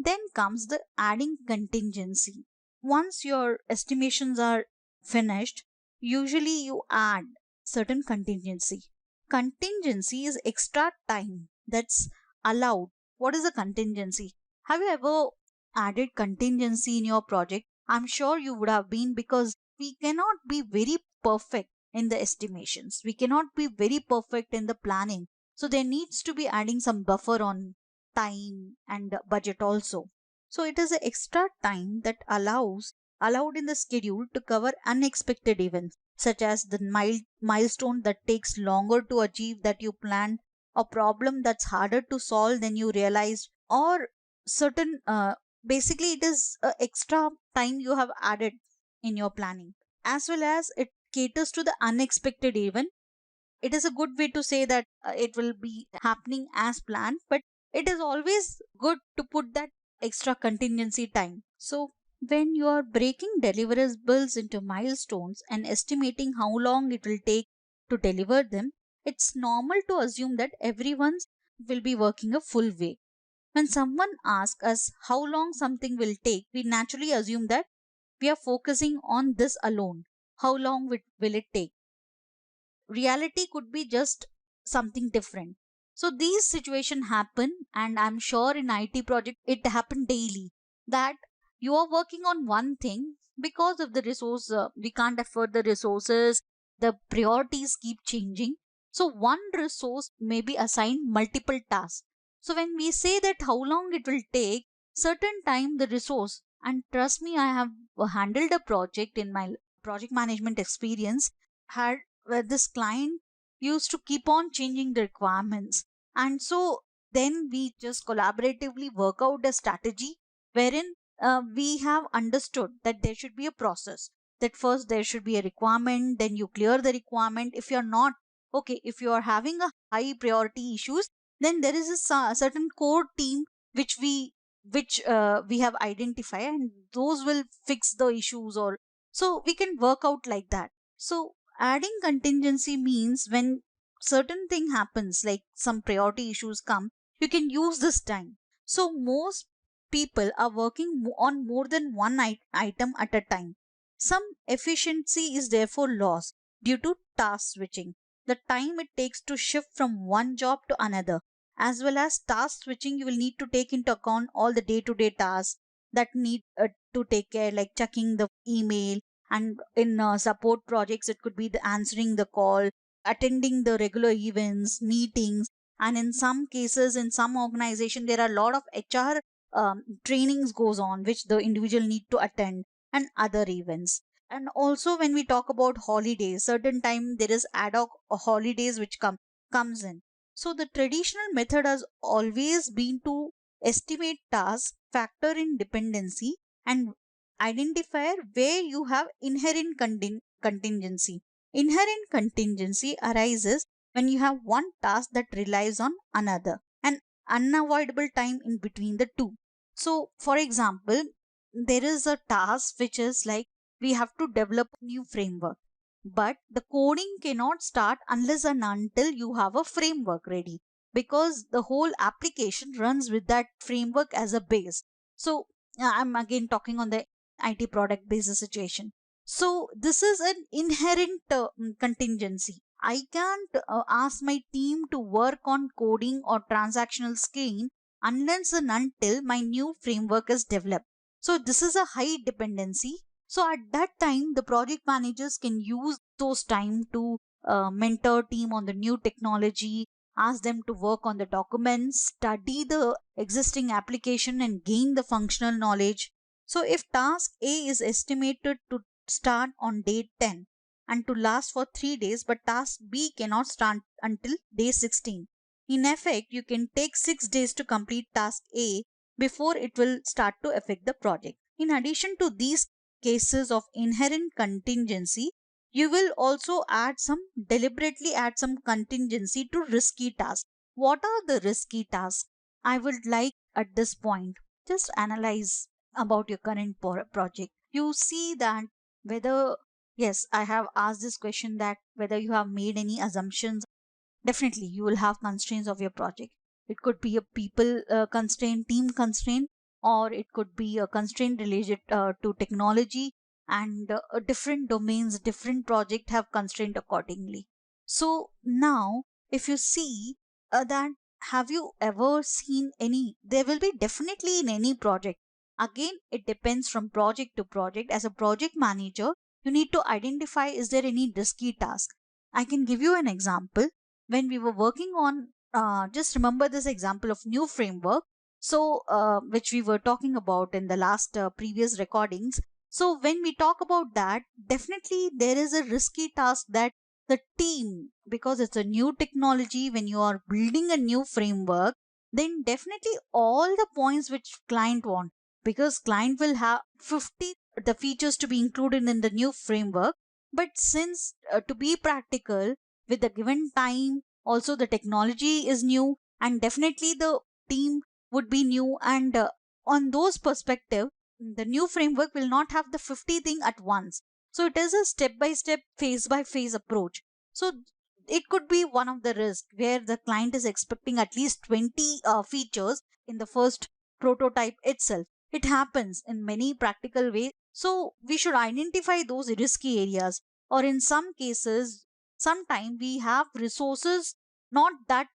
Then comes the adding contingency. Once your estimations are finished, usually you add certain contingency. Contingency is extra time that's allowed. What is a contingency? Have you ever added contingency in your project? I'm sure you would have been, because we cannot be very perfect in the estimations. We cannot be very perfect in the planning. So there needs to be adding some buffer on time and budget also. So it is an extra time that allowed in the schedule to cover unexpected events, such as the milestone that takes longer to achieve that you planned, a problem that's harder to solve than you realized, or certain basically it is a extra time you have added in your planning. As well as it caters to the unexpected event. It is a good way to say that it will be happening as planned, but it is always good to put that extra contingency time. So when you are breaking deliverables into milestones and estimating how long it will take to deliver them, it's normal to assume that everyone will be working a full way. When someone asks us how long something will take, we naturally assume that we are focusing on this alone. How long will it take? Reality could be just something different. So these situations happen, and I'm sure in IT project it happen daily, that you are working on one thing because of the resource, we can't afford the resources, the priorities keep changing. So one resource may be assigned multiple tasks. So when we say that how long it will take, certain time the resource, and trust me, I have handled a project in my project management experience, had where this client used to keep on changing the requirements. And so then we just collaboratively work out a strategy wherein we have understood that there should be a process. That first there should be a requirement, then you clear the requirement. If you're not okay, if you are having a high priority issues, then there is a certain core team which we have identified, and those will fix the issues, or so we can work out like that. So adding contingency means when certain thing happens, like some priority issues come, you can use this time. So most people are working on more than one item at a time. Some efficiency is therefore lost due to task switching, the time it takes to shift from one job to another. As well as task switching, you will need to take into account all the day to day tasks that need to take care, like checking the email, and in support projects it could be the answering the call, attending the regular events, meetings. And in some cases, in some organization, there are a lot of HR trainings goes on which the individual need to attend, and other events. And also when we talk about holidays, certain time there is ad hoc holidays which comes in. So the traditional method has always been to estimate tasks, factor in dependency, and identifier where you have inherent contingency. Inherent contingency arises when you have one task that relies on another, and unavoidable time in between the two. So, for example, there is a task which is like we have to develop a new framework, but the coding cannot start unless and until you have a framework ready, because the whole application runs with that framework as a base. So, I'm again talking on the IT product basis situation. So this is an inherent contingency. I can't ask my team to work on coding or transactional screen unless and until my new framework is developed. So this is a high dependency. So at that time, the project managers can use those time to mentor team on the new technology, ask them to work on the documents, study the existing application, and gain the functional knowledge. So if task A is estimated to start on day 10 and to last for 3 days, but task B cannot start until day 16. In effect, you can take 6 days to complete task A before it will start to affect the project. In addition to these cases of inherent contingency, you will also deliberately add some contingency to risky tasks. What are the risky tasks? I would like at this point just analyze about your current project. You see that whether, yes, I have asked this question, that whether you have made any assumptions. Definitely you will have constraints of your project. It could be a people constraint, team constraint, or it could be a constraint related to technology, and different domains, different project have constraint accordingly. So now, if you see that, have you ever seen any, there will be definitely in any project. Again, it depends from project to project. As a project manager, you need to identify, is there any risky task. I can give you an example. When we were working on, just remember this example of new framework, so which we were talking about in the last previous recordings. So when we talk about that, definitely there is a risky task that the team, because it's a new technology, when you are building a new framework, then definitely all the points which client want, because client will have 50 the features to be included in the new framework. But since to be practical, with the given time, also the technology is new, and definitely the team would be new, and on those perspective, the new framework will not have the 50 thing at once. So it is a step by step, phase by phase approach. So it could be one of the risk where the client is expecting at least 20 features in the first prototype itself. It happens in many practical ways. So we should identify those risky areas. Or in some cases, sometimes we have resources not that,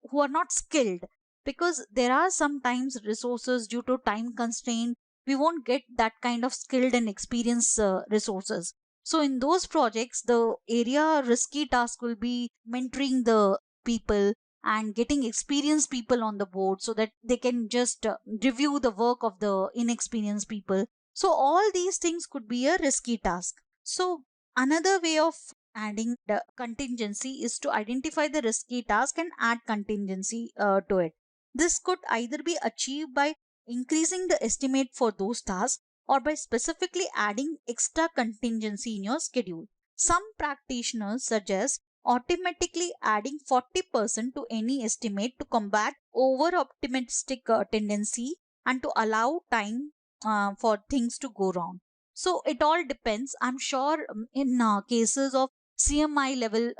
who are not skilled, because there are sometimes resources due to time constraint, we won't get that kind of skilled and experienced resources. So in those projects, the area risky task will be mentoring the people and getting experienced people on the board so that they can just review the work of the inexperienced people. So all these things could be a risky task. So another way of adding the contingency is to identify the risky task and add contingency to it. This could either be achieved by increasing the estimate for those tasks or by specifically adding extra contingency in your schedule. Some practitioners suggest automatically adding 40% to any estimate to combat over optimistic tendency and to allow time for things to go wrong. So it all depends. I'm sure in cases of CMI level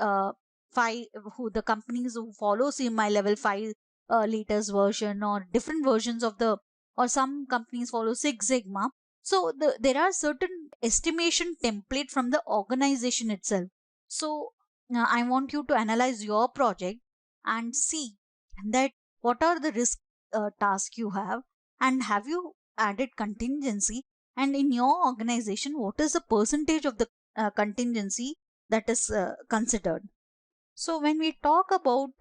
5, who the companies who follow CMI level 5 latest version, or different versions of the, or some companies follow Six Sigma. So there are certain estimation template from the organization itself. So I want you to analyze your project and see that what are the risk tasks you have, and have you added contingency, and in your organization what is the percentage of the contingency that is considered. So when we talk about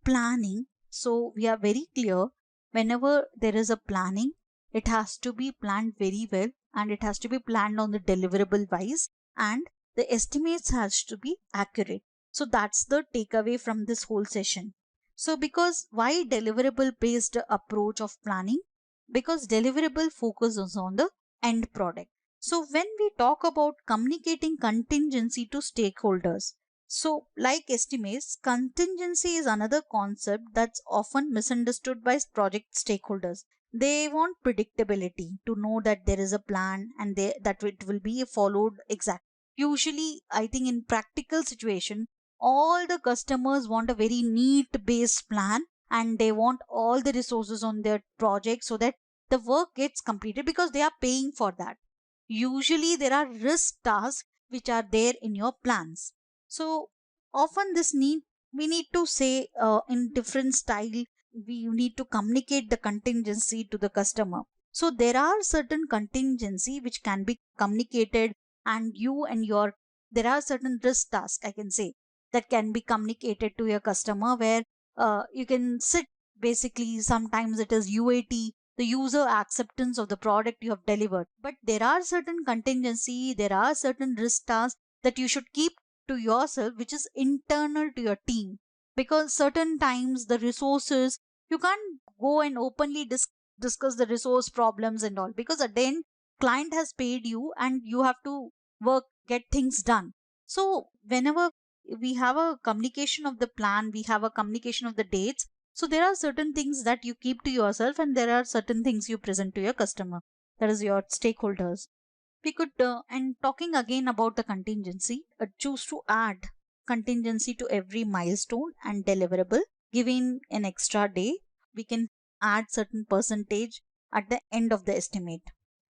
planning, so we are very clear, whenever there is a planning, it has to be planned very well, and it has to be planned on the deliverable wise, and the estimates has to be accurate. So that's the takeaway from this whole session. So because why deliverable based approach of planning? Because deliverable focuses on the end product. So when we talk about communicating contingency to stakeholders, so, like estimates, contingency is another concept that's often misunderstood by project stakeholders. They want predictability, to know that there is a plan and that it will be followed exact. Usually, I think in practical situation, all the customers want a very neat based plan, and they want all the resources on their project so that the work gets completed because they are paying for that. Usually, there are risk tasks which are there in your plans. So often this need, we need to say in different style, we need to communicate the contingency to the customer. So there are certain contingency which can be communicated, and you and your, there are certain risk tasks, I can say, that can be communicated to your customer, where you can sit, basically sometimes it is UAT, the user acceptance of the product you have delivered. But there are certain contingency, there are certain risk tasks that you should keep to yourself, which is internal to your team, because certain times the resources, you can't go and openly discuss the resource problems and all, because at the end client has paid you and you have to work, get things done. So whenever we have a communication of the plan, we have a communication of the dates, so there are certain things that you keep to yourself, and there are certain things you present to your customer, that is your stakeholders. We could and talking again about the contingency, choose to add contingency to every milestone and deliverable. Giving an extra day, we can add certain percentage at the end of the estimate.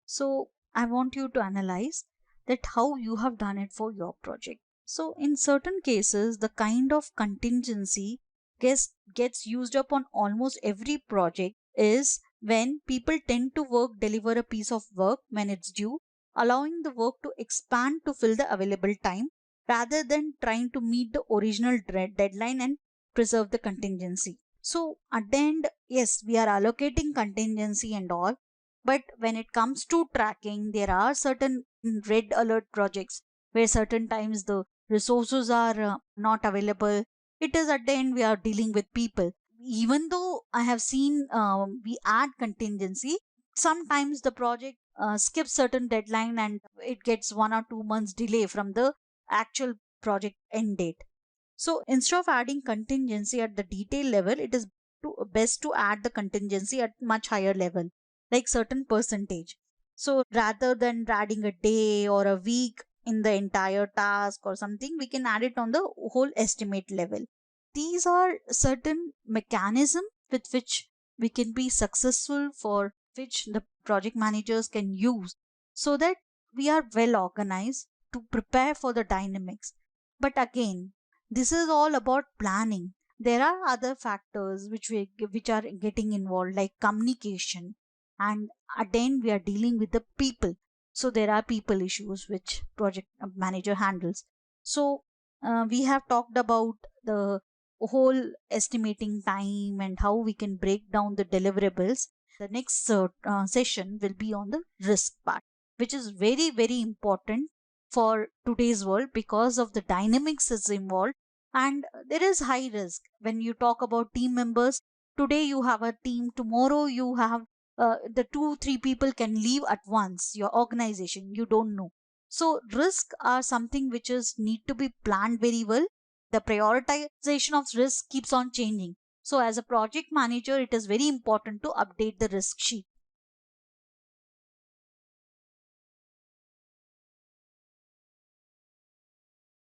So I want you to analyze that how you have done it for your project. So in certain cases, the kind of contingency gets used up on almost every project is when people tend to deliver a piece of work when it's due, allowing the work to expand to fill the available time rather than trying to meet the original deadline and preserve the contingency. So at the end, yes, we are allocating contingency and all, but when it comes to tracking, there are certain red alert projects where certain times the resources are not available. It is at the end we are dealing with people. Even though I have seen we add contingency, sometimes the project skips certain deadline and it gets 1 or 2 months delay from the actual project end date. So instead of adding contingency at the detail level, it is best to add the contingency at much higher level, like certain percentage. So rather than adding a day or a week in the entire task or something, we can add it on the whole estimate level. These are certain mechanism with which we can be successful, for which the project managers can use, so that we are well organized to prepare for the dynamics. But again, this is all about planning. There are other factors which are getting involved, like communication, and then we are dealing with the people. So there are people issues which project manager handles. So we have talked about the whole estimating time and how we can break down the deliverables. The next session will be on the risk part, which is very very important for today's world because of the dynamics is involved, and there is high risk when you talk about team members. Today you have a team, tomorrow you have the 2 3 people can leave at once your organization, you don't know. So risk are something which is need to be planned very well. The prioritization of risk keeps on changing, so as a project manager it is very important to update the risk sheet.